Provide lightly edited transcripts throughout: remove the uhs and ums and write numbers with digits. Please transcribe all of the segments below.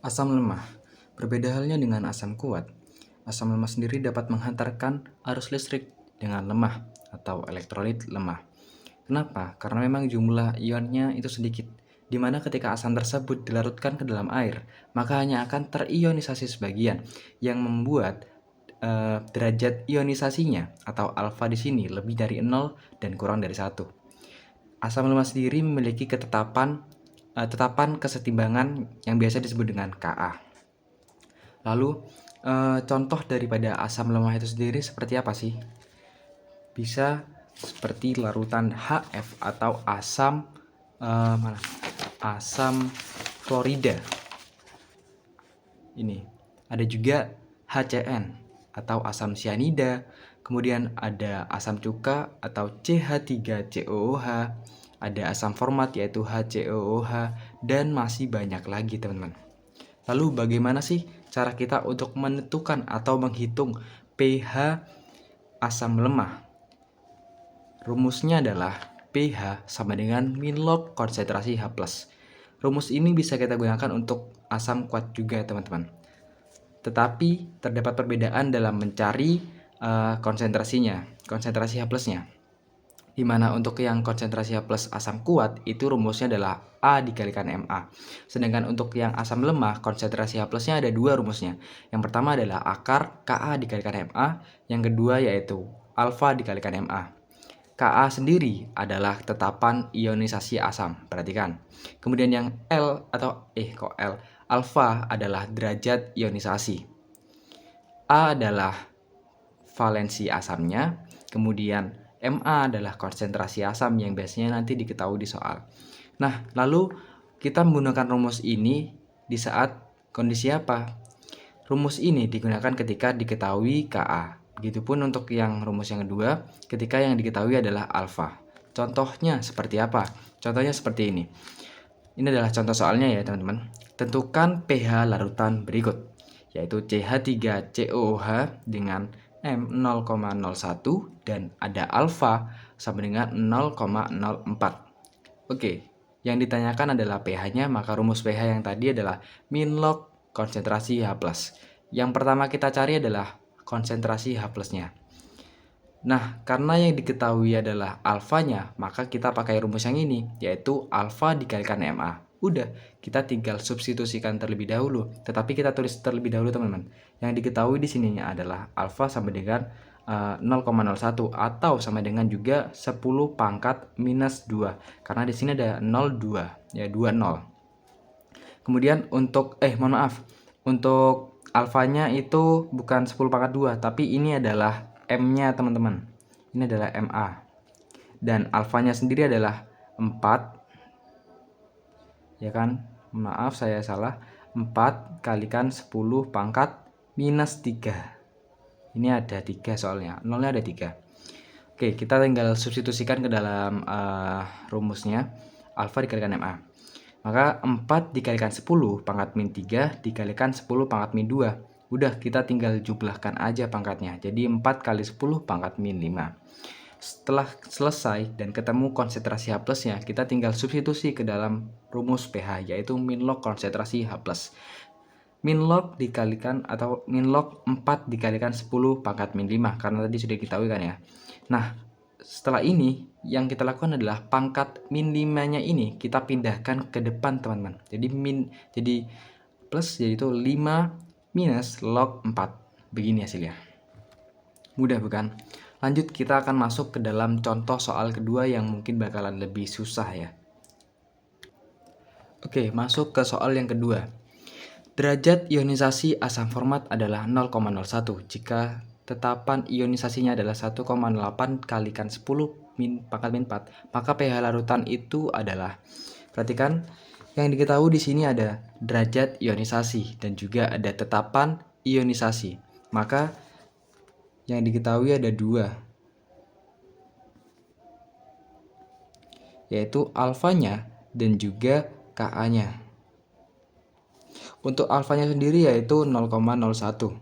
Asam lemah. Berbeda halnya dengan asam kuat. Asam lemah sendiri dapat menghantarkan arus listrik dengan lemah atau elektrolit lemah. Kenapa? Karena memang jumlah ionnya itu sedikit, di mana ketika asam tersebut dilarutkan ke dalam air, maka hanya akan terionisasi sebagian, yang membuat derajat ionisasinya atau alfa di sini lebih dari 0 dan kurang dari 1. Asam lemah sendiri memiliki tetapan kesetimbangan yang biasa disebut dengan Ka. Lalu contoh daripada asam lemah itu sendiri seperti apa sih? Bisa seperti larutan HF atau asam klorida. Ini ada juga HCN atau asam sianida, kemudian ada asam cuka atau CH3COOH, ada asam format yaitu HCOOH, dan masih banyak lagi teman-teman. Lalu bagaimana sih cara kita untuk menentukan atau menghitung pH asam lemah? Rumusnya adalah pH sama dengan min log konsentrasi H+. Rumus ini bisa kita gunakan untuk asam kuat juga teman-teman. Tetapi terdapat perbedaan dalam mencari konsentrasi H+-nya. Di mana untuk yang konsentrasi H+ asam kuat itu rumusnya adalah A dikalikan Ma. Sedangkan untuk yang asam lemah konsentrasi H+-nya ada dua rumusnya. Yang pertama adalah akar Ka dikalikan Ma, yang kedua yaitu alfa dikalikan Ma. Ka sendiri adalah tetapan ionisasi asam. Perhatikan. Kemudian yang L atau alfa adalah derajat ionisasi. A adalah valensi asamnya, kemudian Ma adalah konsentrasi asam yang biasanya nanti diketahui di soal. Nah, lalu kita menggunakan rumus ini di saat kondisi apa? Rumus ini digunakan ketika diketahui Ka. Begitupun untuk yang rumus yang kedua, ketika yang diketahui adalah alfa. Contohnya seperti apa? Contohnya seperti ini. Ini adalah contoh soalnya ya teman-teman. Tentukan pH larutan berikut, yaitu CH3COOH dengan M0,01 dan ada alfa sama dengan 0,04. Oke, yang ditanyakan adalah pH-nya, maka rumus pH yang tadi adalah min log konsentrasi H+. Yang pertama kita cari adalah konsentrasi H+-nya. Nah, karena yang diketahui adalah alfanya, maka kita pakai rumus yang ini, yaitu alfa dikalikan Ma. Udah, kita tinggal substitusikan terlebih dahulu. Tetapi kita tulis terlebih dahulu teman-teman. Yang diketahui di sininya adalah alfa sama dengan 0,01 atau sama dengan juga 10 pangkat minus 2. Karena di sini ada 02, ya 20. Kemudian untuk untuk alfanya itu bukan 10 pangkat 2, tapi ini adalah M-nya teman-teman. Ini adalah Ma. Dan alfanya sendiri adalah 4. Ya kan? Maaf saya salah. 4 kalikan 10 pangkat minus 3. Ini ada 3 soalnya. Nolnya ada 3. Oke, kita tinggal substitusikan ke dalam rumusnya. Alfa dikalikan Ma. Maka 4 dikalikan 10 pangkat min 3 dikalikan 10 pangkat min 2. Udah, kita tinggal jumlahkan aja pangkatnya. Jadi 4 kali 10 pangkat min 5. Setelah selesai dan ketemu konsentrasi H+-nya, kita tinggal substitusi ke dalam rumus pH, yaitu min log konsentrasi H+. Min log dikalikan atau min log 4 dikalikan 10 pangkat min 5, karena tadi sudah diketahui kan ya. Nah, setelah ini yang kita lakukan adalah pangkat min 5-nya ini kita pindahkan ke depan teman-teman. Jadi plus yaitu 5 minus log 4. Begini hasilnya. Mudah bukan? Lanjut, kita akan masuk ke dalam contoh soal kedua yang mungkin bakalan lebih susah ya. Oke, masuk ke soal yang kedua. Derajat ionisasi asam format adalah 0,01 jika tetapan ionisasinya adalah 1,8 kalikan 10 pangkat min 4, maka pH larutan itu adalah, perhatikan, yang diketahui di sini ada derajat ionisasi dan juga ada tetapan ionisasi. Maka yang diketahui ada dua, yaitu alfanya dan juga Ka-nya. Untuk alfanya sendiri yaitu 0,01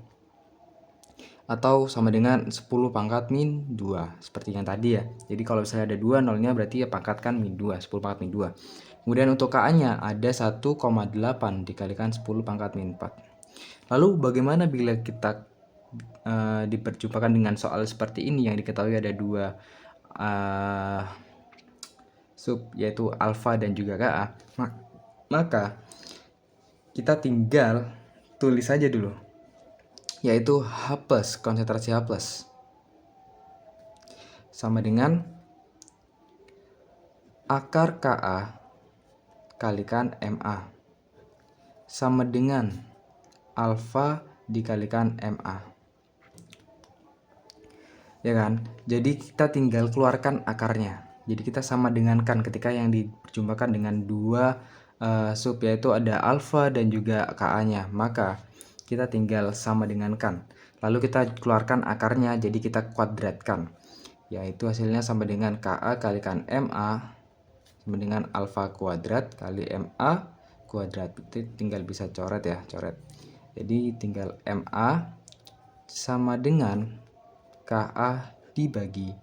atau sama dengan 10 pangkat min 2 seperti yang tadi ya. Jadi kalau misalnya ada 2 nolnya berarti ya pangkatkan min 2, 10 pangkat min 2. Kemudian untuk Ka-nya ada 1,8 dikalikan 10 pangkat min 4. Lalu bagaimana bila kita diperjumpakan dengan soal seperti ini yang diketahui ada dua sub, yaitu alfa dan juga Ka, maka kita tinggal tulis saja dulu, yaitu H+, konsentrasi H+, sama dengan akar Ka kalikan Ma, sama dengan alfa dikalikan Ma. Ya kan? Jadi kita tinggal keluarkan akarnya. Jadi kita sama dengankan ketika yang diperjumpakan dengan dua sub, yaitu ada alfa dan juga Ka-nya. Maka kita tinggal sama dengankan. Lalu kita keluarkan akarnya, jadi kita kuadratkan. Yaitu hasilnya sama dengan Ka kalikan Ma sama dengan alfa kuadrat kali Ma kuadrat. Itu tinggal bisa coret ya, coret. Jadi tinggal Ma sama dengan Ka dibagi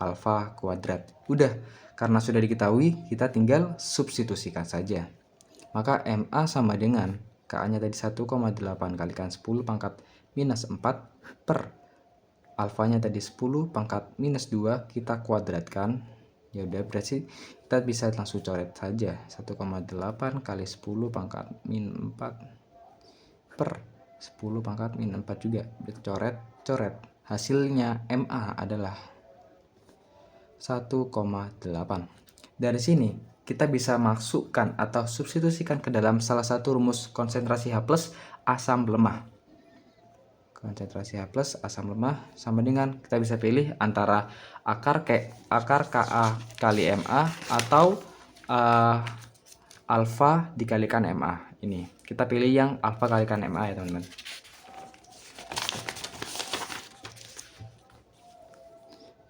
alfa kuadrat. Udah, karena sudah diketahui, kita tinggal substitusikan saja. Maka Ma sama dengan Ka-nya tadi 1,8 kalikan 10 pangkat minus 4 per alfanya tadi 10 pangkat minus 2, kita kuadratkan. Ya udah, berarti kita bisa langsung coret saja. 1,8 kali 10 pangkat min 4 per 10 pangkat min 4 juga. Coret. Hasilnya Ma adalah 1,8. Dari sini kita bisa masukkan atau substitusikan ke dalam salah satu rumus konsentrasi H+ asam lemah. Konsentrasi H+ asam lemah sama dengan, kita bisa pilih antara akar Ka kali Ma atau alfa dikalikan Ma. Ini kita pilih yang alfa kalikan Ma ya teman-teman.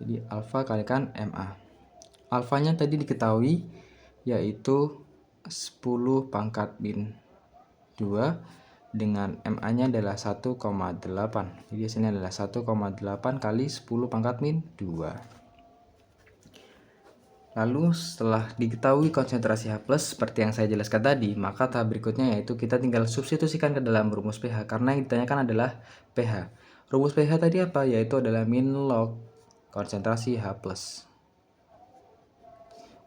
Jadi alfa kalikan Ma. Alfanya tadi diketahui yaitu 10 pangkat min 2 dengan Ma-nya adalah 1,8. Jadi hasilnya adalah 1,8 kali 10 pangkat min 2. Lalu setelah diketahui konsentrasi H+ seperti yang saya jelaskan tadi, maka tahap berikutnya yaitu kita tinggal substitusikan ke dalam rumus pH, karena yang ditanyakan adalah pH. Rumus pH tadi apa? Yaitu adalah min log konsentrasi H+.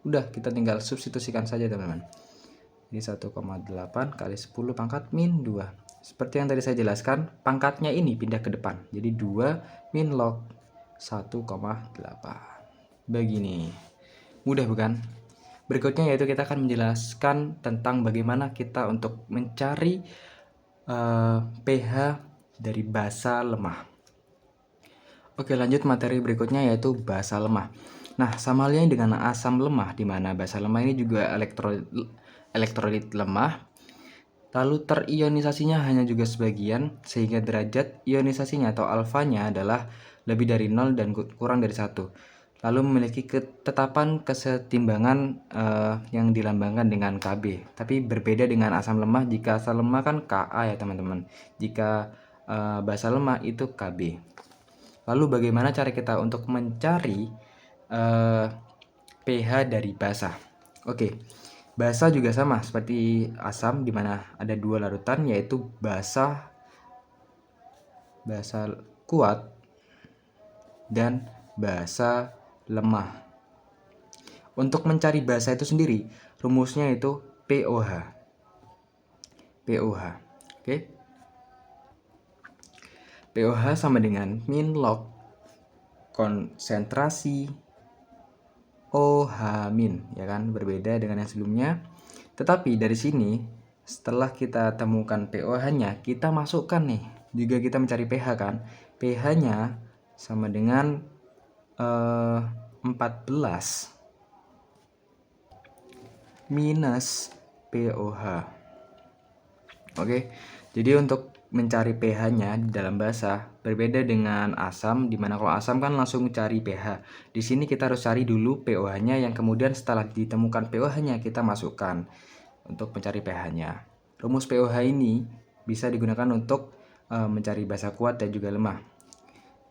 Udah, kita tinggal substitusikan saja teman-teman. Jadi 1,8 kali 10 pangkat min 2. Seperti yang tadi saya jelaskan, pangkatnya ini pindah ke depan. Jadi 2 min log 1,8. Begini. Mudah bukan? Berikutnya yaitu kita akan menjelaskan tentang bagaimana kita untuk mencari pH dari basa lemah. Oke, lanjut materi berikutnya yaitu basa lemah. Nah, sama halnya dengan asam lemah, di mana basa lemah ini juga elektrolit lemah, lalu terionisasinya hanya juga sebagian, sehingga derajat ionisasinya atau alfanya adalah lebih dari 0 dan kurang dari 1. Lalu memiliki ketetapan kesetimbangan yang dilambangkan dengan Kb. Tapi berbeda dengan asam lemah. Jika asam lemah kan Ka ya teman-teman. Jika basa lemah itu Kb. Lalu bagaimana cara kita untuk mencari pH dari basa? Oke, basa juga sama seperti asam, di mana ada dua larutan yaitu basa kuat dan basa lemah. Untuk mencari basa itu sendiri, rumusnya itu pOH. Oke. pOH sama dengan min log konsentrasi OH min, ya kan, berbeda dengan yang sebelumnya. Tetapi dari sini setelah kita temukan pOH-nya, kita masukkan nih, juga kita mencari pH kan. pH-nya sama dengan 14 minus pOH. Oke. Jadi untuk mencari pH-nya di dalam basa berbeda dengan asam, dimana kalau asam kan langsung cari pH. Di sini kita harus cari dulu pOH-nya, yang kemudian setelah ditemukan pOH-nya kita masukkan untuk mencari pH-nya. Rumus pOH ini bisa digunakan untuk mencari basa kuat dan juga lemah.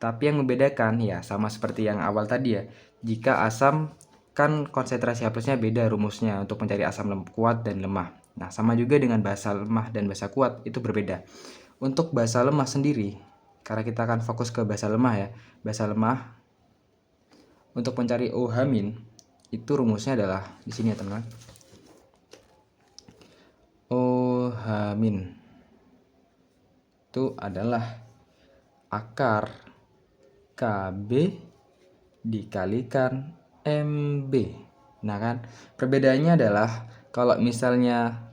Tapi yang membedakan ya sama seperti yang awal tadi ya. Jika asam kan konsentrasi H plusnya beda rumusnya untuk mencari asam kuat dan lemah. Nah, sama juga dengan basa lemah dan basa kuat, itu berbeda. Untuk basa lemah sendiri, karena kita akan fokus ke basa lemah ya. Basa lemah untuk mencari OH- itu rumusnya adalah di sini ya, teman-teman. OH- itu adalah akar KB dikalikan MB. Nah kan, perbedaannya adalah kalau misalnya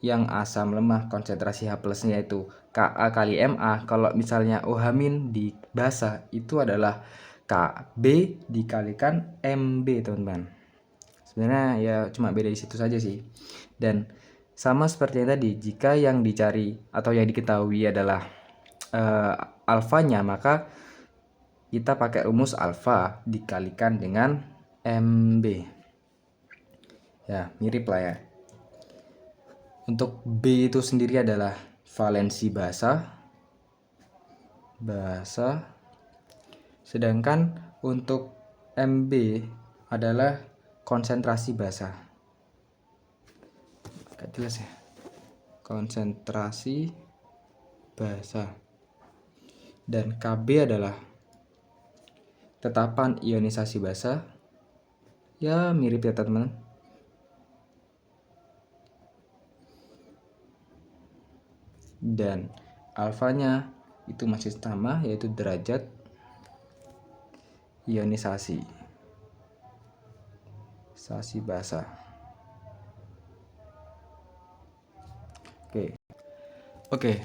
yang asam lemah konsentrasi H plusnya itu Ka kali Ma, kalau misalnya OH- di basa itu adalah Kb dikalikan Mb, teman-teman. Sebenarnya ya cuma beda di situ saja sih. Dan sama seperti yang tadi, jika yang dicari atau yang diketahui adalah alfanya, maka kita pakai rumus alfa dikalikan dengan MB. Ya, mirip lah ya. Untuk B itu sendiri adalah valensi basa. Sedangkan untuk MB adalah konsentrasi basa. Gak jelas ya. Konsentrasi basa. Dan KB adalah tetapan ionisasi basa. Ya mirip ya, teman-teman. Dan alfanya itu masih sama, yaitu derajat ionisasi basa. Oke,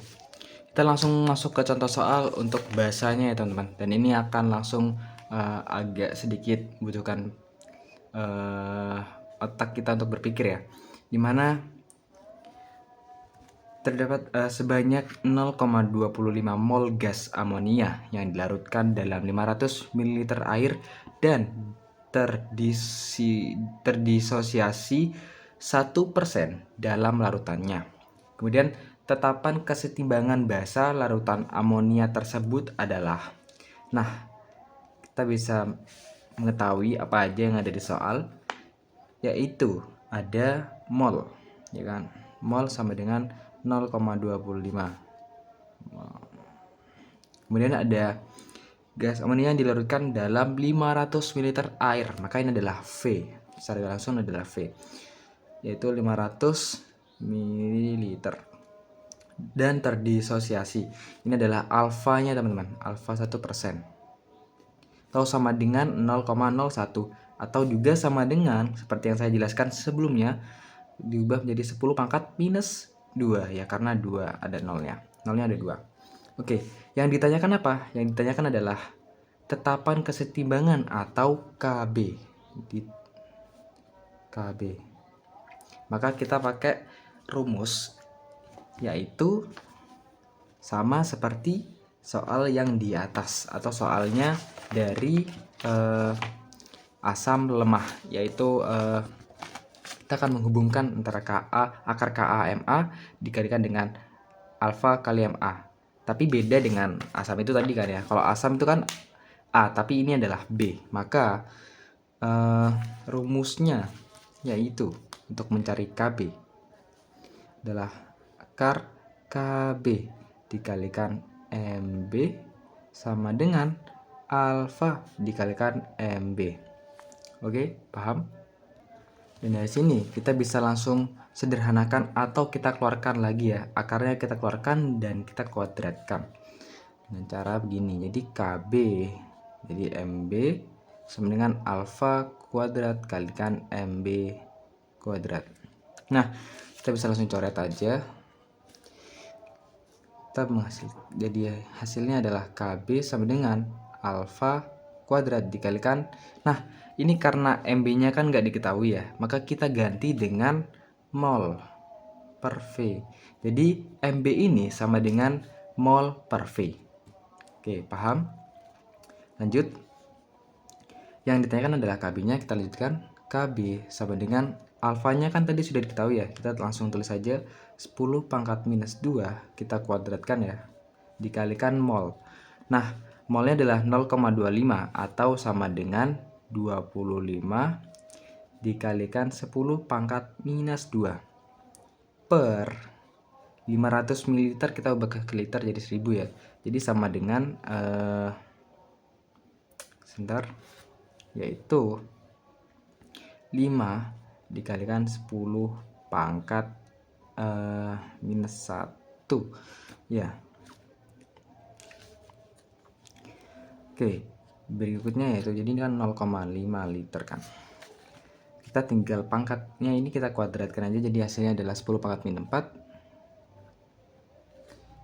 kita langsung masuk ke contoh soal untuk bahasanya ya, teman-teman. Dan ini akan langsung agak sedikit membutuhkan otak kita untuk berpikir ya, dimana terdapat sebanyak 0,25 mol gas amonia yang dilarutkan dalam 500 ml air dan terdisosiasi 1% dalam larutannya. Kemudian tetapan kesetimbangan basa larutan amonia tersebut adalah. Nah, kita bisa mengetahui apa aja yang ada di soal, yaitu ada mol, ya kan? Mol sama dengan 0,25. Kemudian ada gas amonia yang dilarutkan dalam 500 ml air, maka ini adalah V. Secara langsung adalah V, yaitu 500 ml. Dan terdisosiasi, ini adalah alfanya, teman-teman, alfa 1%, atau sama dengan 0,01, atau juga sama dengan seperti yang saya jelaskan sebelumnya, diubah menjadi 10 pangkat minus 2 ya, karena 2 ada nolnya ada 2. Oke, yang ditanyakan apa? Yang ditanyakan adalah tetapan kesetimbangan atau KB. Maka kita pakai rumus, yaitu sama seperti soal yang di atas, atau soalnya dari asam lemah, yaitu kita akan menghubungkan antara akar KaMa dikalikan dengan alfa kali Ma. Tapi beda dengan asam itu tadi kan ya. Kalau asam itu kan A, tapi ini adalah B. Maka rumusnya yaitu untuk mencari Kb adalah akar Kb dikalikan Mb sama dengan alfa dikalikan Mb. Oke, paham? Dan dari sini kita bisa langsung sederhanakan atau kita keluarkan lagi ya. Akarnya kita keluarkan dan kita kuadratkan dengan cara begini. Jadi KB jadi MB sama dengan alfa kuadrat kalikan MB kuadrat. Nah, kita bisa langsung coret aja. Jadi hasilnya adalah KB sama dengan alfa kuadrat dikalikan. Nah, ini karena MB-nya kan nggak diketahui ya, maka kita ganti dengan mol per V. Jadi MB ini sama dengan mol per V. Oke, paham? Lanjut. Yang ditanyakan adalah KB-nya, kita lanjutkan. KB sama dengan alfanya kan tadi sudah diketahui ya, kita langsung tulis saja 10 pangkat minus 2, kita kuadratkan ya, dikalikan mol. Nah, molnya adalah 0,25 atau sama dengan 25 dikalikan 10 pangkat minus 2 per 500 ml kita ubah ke liter jadi 1000 ya. Jadi sama dengan sebentar, yaitu 5 dikalikan 10 pangkat minus 1 ya. Oke, berikutnya yaitu jadi ini kan 0,5 liter kan. Kita tinggal pangkatnya ini kita kuadratkan aja, jadi hasilnya adalah 10 pangkat min 4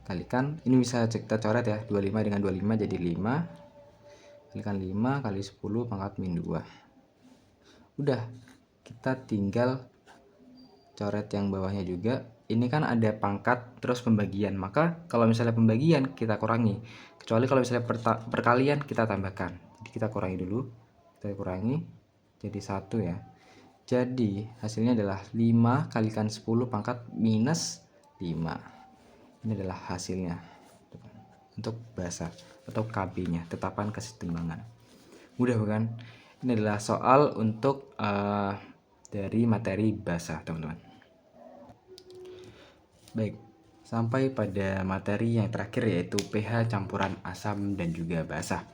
kalikan, ini bisa kita coret ya, 25 dengan 25 jadi 5 kalikan 5 kali 10 pangkat min 2. Udah, kita tinggal coret yang bawahnya juga. Ini kan ada pangkat terus pembagian, maka kalau misalnya pembagian kita kurangi, kecuali kalau misalnya perkalian kita tambahkan. Jadi kita kurangi dulu, kita kurangi jadi 1 ya. Jadi hasilnya adalah 5 kalikan 10 pangkat minus 5. Ini adalah hasilnya untuk basa atau KB nya, tetapan kesetimbangan. Mudah bukan? Ini adalah soal untuk dari materi basa, teman-teman. Baik, sampai pada materi yang terakhir yaitu pH campuran asam dan juga basa.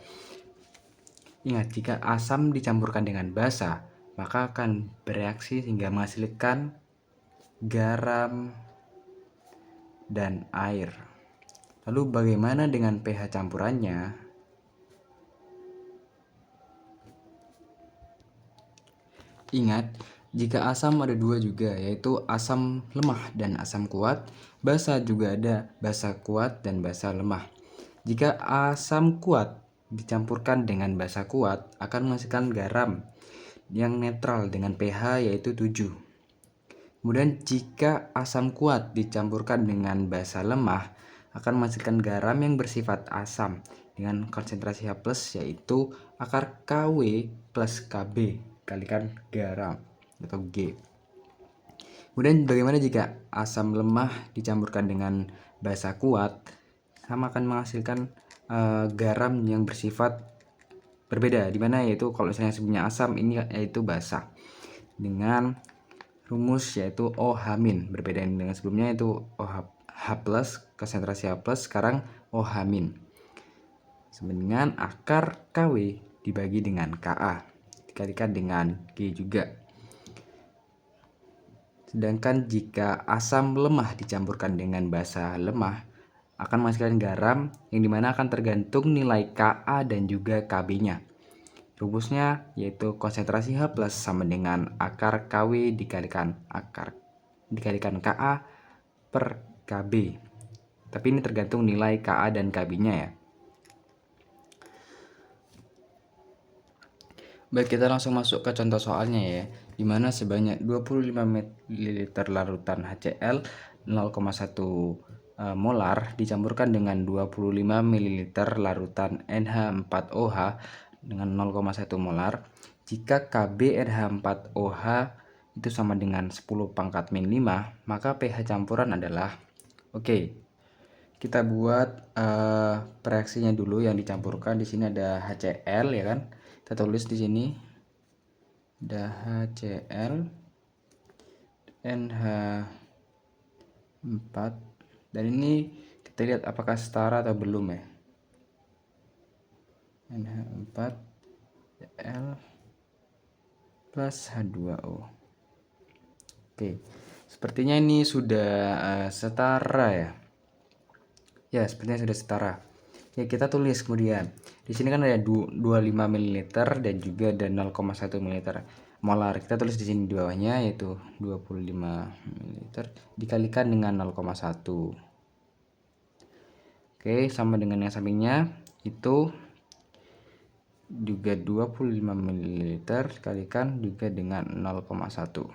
Ingat, jika asam dicampurkan dengan basa, maka akan bereaksi hingga menghasilkan garam dan air. Lalu bagaimana dengan pH campurannya? Ingat, jika asam ada dua juga, yaitu asam lemah dan asam kuat. Basa juga ada basa kuat dan basa lemah. Jika asam kuat dicampurkan dengan basa kuat akan menghasilkan garam yang netral dengan pH yaitu 7. Kemudian jika asam kuat dicampurkan dengan basa lemah akan menghasilkan garam yang bersifat asam dengan konsentrasi H+ yaitu akar KW plus KB kalikan garam atau G. Kemudian bagaimana jika asam lemah dicampurkan dengan basa kuat, sama akan menghasilkan garam yang bersifat berbeda, dimana yaitu kalau misalnya sebelumnya asam ini yaitu basa dengan rumus yaitu OH-, berbeda dengan sebelumnya itu OH+, konsentrasi H+, sekarang OH-. Sama dengan akar KW dibagi dengan Ka dikalikan dengan G juga. Sedangkan jika asam lemah dicampurkan dengan basa lemah akan menghasilkan garam yang dimana akan tergantung nilai Ka dan juga Kb-nya. Rumusnya yaitu konsentrasi H+ sama dengan akar KW dikalikan Ka per Kb. Tapi ini tergantung nilai Ka dan Kb-nya ya. Baik, kita langsung masuk ke contoh soalnya ya, dimana sebanyak 25 ml larutan HCl 0,1 molar dicampurkan dengan 25 ml larutan NH4OH dengan 0,1 molar. Jika Kb NH4OH itu sama dengan 10 pangkat min 5, maka pH campuran adalah, oke, kita buat reaksinya dulu yang dicampurkan. Di sini ada HCl ya kan, kita tulis di sini ada HCl NH4 dan ini kita lihat apakah setara atau belum ya. NH4Cl plus H2O. Oke, sepertinya ini sudah setara ya. Ya, sepertinya sudah setara. Ya, kita tulis kemudian. Di sini kan ada 25 ml dan juga ada 0,1 ml molar. Kita tulis di sini di bawahnya yaitu 25 ml dikalikan dengan 0,1. Oke, sama dengan yang sampingnya itu juga 25 ml dikalikan juga dengan 0,1.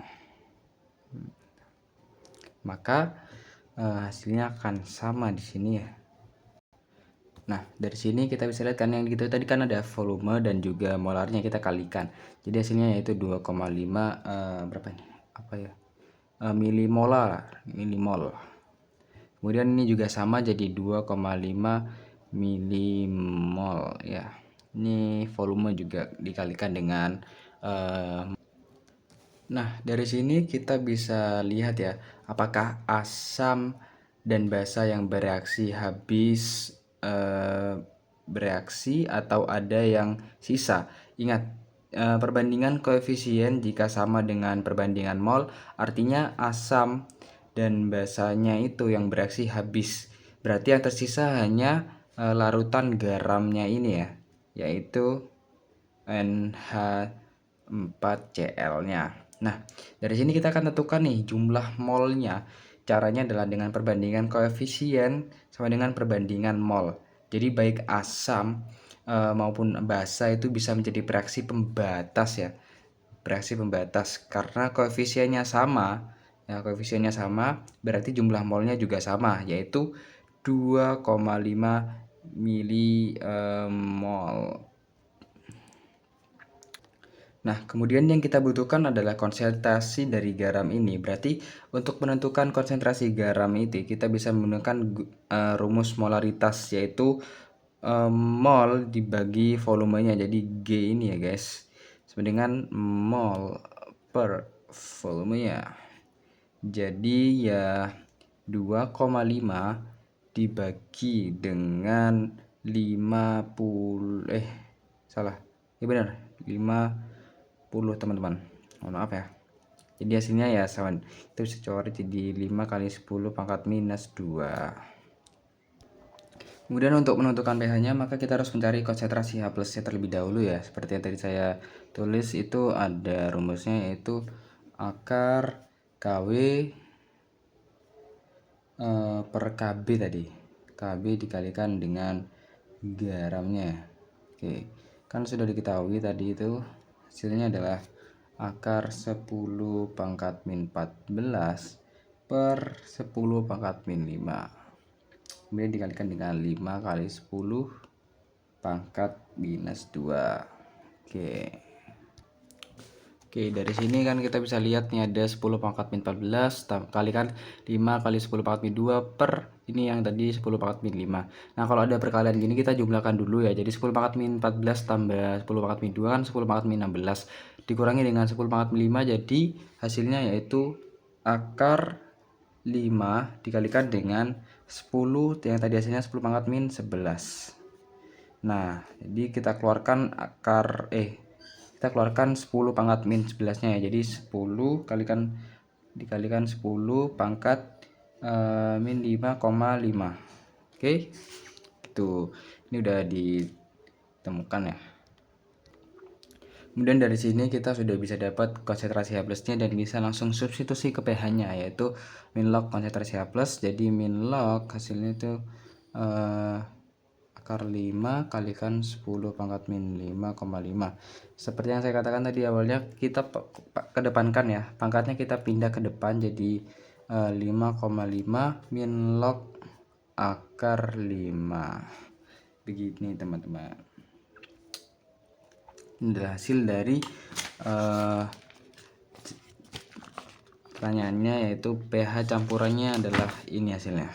Maka hasilnya akan sama di sini ya. Nah, dari sini kita bisa lihat kan yang gitu tadi kan ada volume dan juga molarnya kita kalikan. Jadi hasilnya yaitu 2,5 berapa ini? Apa ya? Milimolar. Kemudian ini juga sama jadi 2,5 milimol ya. Ini volume juga dikalikan dengan Nah, dari sini kita bisa lihat ya, apakah asam dan basa yang bereaksi habis bereaksi atau ada yang sisa. Ingat, perbandingan koefisien jika sama dengan perbandingan mol, artinya asam dan basanya itu yang bereaksi habis. Berarti yang tersisa hanya larutan garamnya ini ya, yaitu NH4Cl-nya. Nah, dari sini kita akan tentukan nih jumlah molnya. Caranya adalah dengan perbandingan koefisien sama dengan perbandingan mol. Jadi baik asam maupun basa itu bisa menjadi bereaksi pembatas ya. Bereaksi pembatas karena koefisiennya sama. Ya, koefisiennya sama berarti jumlah molnya juga sama, yaitu 2,5 milimol. Nah, kemudian yang kita butuhkan adalah konsentrasi dari garam ini. Berarti untuk menentukan konsentrasi garam itu kita bisa menggunakan rumus molaritas, yaitu mol dibagi volumenya. Jadi G ini ya guys, sama dengan mol per volumenya. Jadi ya 2,5 dibagi dengan 50 salah. Ya benar, 50 teman-teman. Mohon maaf ya. Jadi hasilnya ya sama, itu bisa coret jadi 5 kali 10 pangkat minus 2. Kemudian untuk menentukan pH-nya maka kita harus mencari konsentrasi H plusnya terlebih dahulu ya. Seperti yang tadi saya tulis itu ada rumusnya, yaitu akar KW per KB tadi. KB dikalikan dengan garamnya. Oke, kan sudah diketahui tadi itu hasilnya adalah akar 10 pangkat min 14 per 10 pangkat min 5. Kemudian dikalikan dengan 5 kali 10 pangkat minus 2. Oke, dari sini kan kita bisa lihat nih ada 10 pangkat min 14 kalikan 5 kali 10 pangkat min 2 per ini yang tadi 10 pangkat min 5. Nah, kalau ada perkalian gini kita jumlahkan dulu ya. Jadi 10 pangkat min 14 tambah 10 pangkat min 2 kan 10 pangkat min 16 dikurangi dengan 10 pangkat min 5, jadi hasilnya yaitu akar 5 dikalikan dengan 10 yang tadi hasilnya 10 pangkat min 11. Nah, jadi kita keluarkan kita keluarkan 10 pangkat min 11-nya ya. Jadi 10 dikalikan 10 pangkat min 5,5. Oke. Itu. Ini udah ditemukan ya. Kemudian dari sini kita sudah bisa dapat konsentrasi H plusnya dan bisa langsung substitusi ke pH-nya, yaitu min log konsentrasi H plus. Jadi min log hasilnya itu akar 5 kalikan 10 pangkat min 5,5. Seperti yang saya katakan tadi awalnya, kita kedepankan ya, pangkatnya kita pindah ke depan jadi 5,5 min log akar 5. Begini teman-teman. Ini adalah hasil dari pertanyaannya, yaitu pH campurannya adalah ini hasilnya.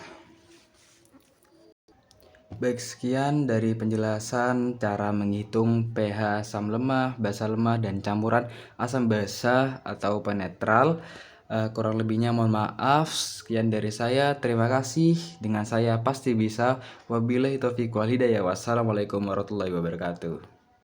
Baik, sekian dari penjelasan cara menghitung pH asam lemah, basa lemah, dan campuran asam basa atau penetral. Kurang lebihnya mohon maaf. Sekian dari saya, terima kasih. Dengan saya pasti bisa. Wabillahi taufiq wal hidayah. Wassalamualaikum warahmatullahi wabarakatuh.